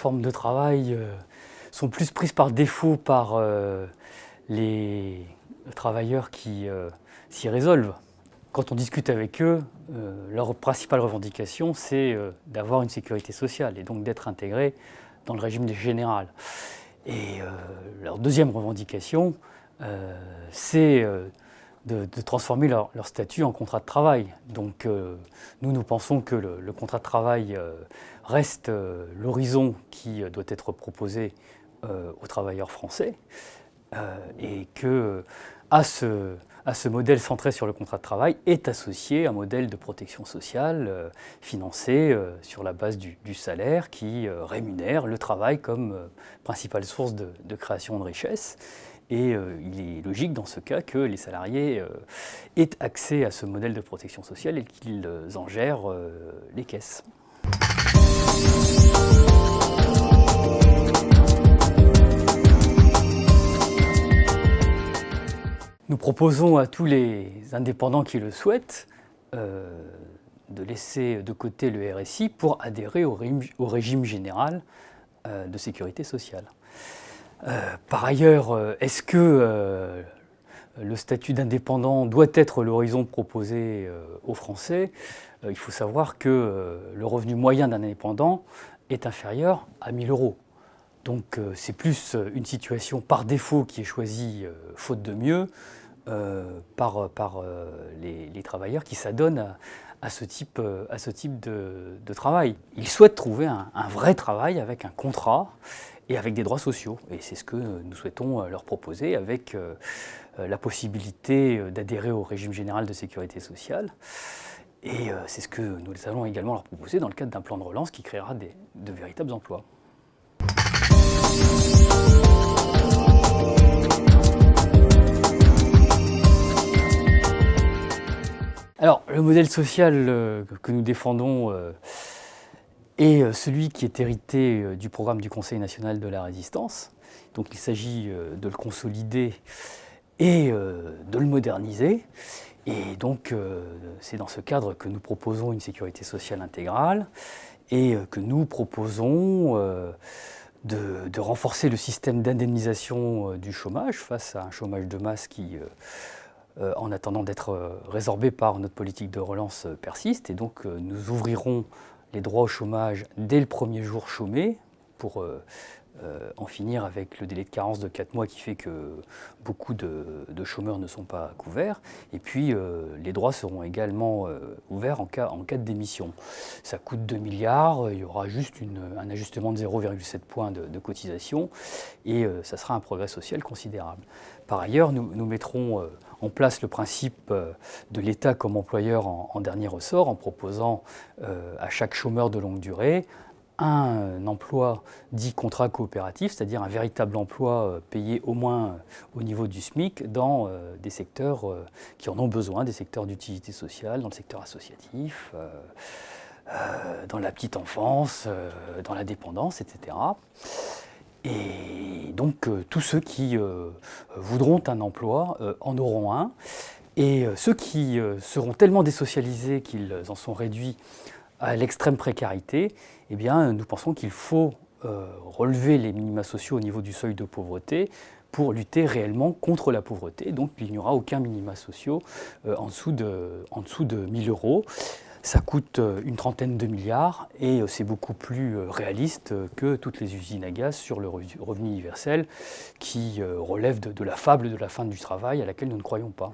formes de travail sont plus prises par défaut par les travailleurs qui s'y résolvent. Quand on discute avec eux, leur principale revendication, c'est d'avoir une sécurité sociale et donc d'être intégrés dans le régime général. Et leur deuxième revendication, c'est de transformer leur statut en contrat de travail. Donc nous pensons que le contrat de travail reste l'horizon qui doit être proposé aux travailleurs français et que à ce modèle centré sur le contrat de travail est associé un modèle de protection sociale financé sur la base du salaire qui rémunère le travail comme principale source de création de richesse. Et il est logique dans ce cas que les salariés aient accès à ce modèle de protection sociale et qu'ils en gèrent les caisses. Nous proposons à tous les indépendants qui le souhaitent de laisser de côté le RSI pour adhérer au régime général de sécurité sociale. Par ailleurs, est-ce que le statut d'indépendant doit être l'horizon proposé aux Français? Il faut savoir que le revenu moyen d'un indépendant est inférieur à 1 000 €. Donc c'est plus une situation par défaut qui est choisie, faute de mieux, par les travailleurs qui s'adonnent à ce type de travail. Ils souhaitent trouver un vrai travail avec un contrat et avec des droits sociaux. Et c'est ce que nous souhaitons leur proposer avec la possibilité d'adhérer au régime général de sécurité sociale. Et c'est ce que nous allons également leur proposer dans le cadre d'un plan de relance qui créera de véritables emplois. Alors, le modèle social que nous défendons est celui qui est hérité du programme du Conseil national de la résistance. Donc il s'agit de le consolider et de le moderniser. Et donc c'est dans ce cadre que nous proposons une sécurité sociale intégrale et que nous proposons de renforcer le système d'indemnisation du chômage face à un chômage de masse qui, en attendant d'être résorbé par notre politique de relance, persiste. Et donc nous ouvrirons les droits au chômage dès le premier jour chômé pour en finir avec le délai de carence de 4 mois qui fait que beaucoup de chômeurs ne sont pas couverts. Et puis les droits seront également ouverts en cas de démission. Ça coûte 2 milliards, il y aura juste un ajustement de 0,7 points de cotisation et ça sera un progrès social considérable. Par ailleurs, nous mettrons en place le principe de l'État comme employeur en dernier ressort en proposant à chaque chômeur de longue durée un emploi dit contrat coopératif, c'est-à-dire un véritable emploi payé au moins au niveau du SMIC dans des secteurs qui en ont besoin, des secteurs d'utilité sociale, dans le secteur associatif, dans la petite enfance, dans la dépendance, etc. Et donc tous ceux qui voudront un emploi en auront un. Et ceux qui seront tellement désocialisés qu'ils en sont réduits à l'extrême précarité, eh bien, nous pensons qu'il faut relever les minima sociaux au niveau du seuil de pauvreté pour lutter réellement contre la pauvreté. Donc il n'y aura aucun minima social en dessous de 1 000 €. Ça coûte une trentaine de milliards et c'est beaucoup plus réaliste que toutes les usines à gaz sur le revenu universel qui relèvent de la fable de la fin du travail à laquelle nous ne croyons pas.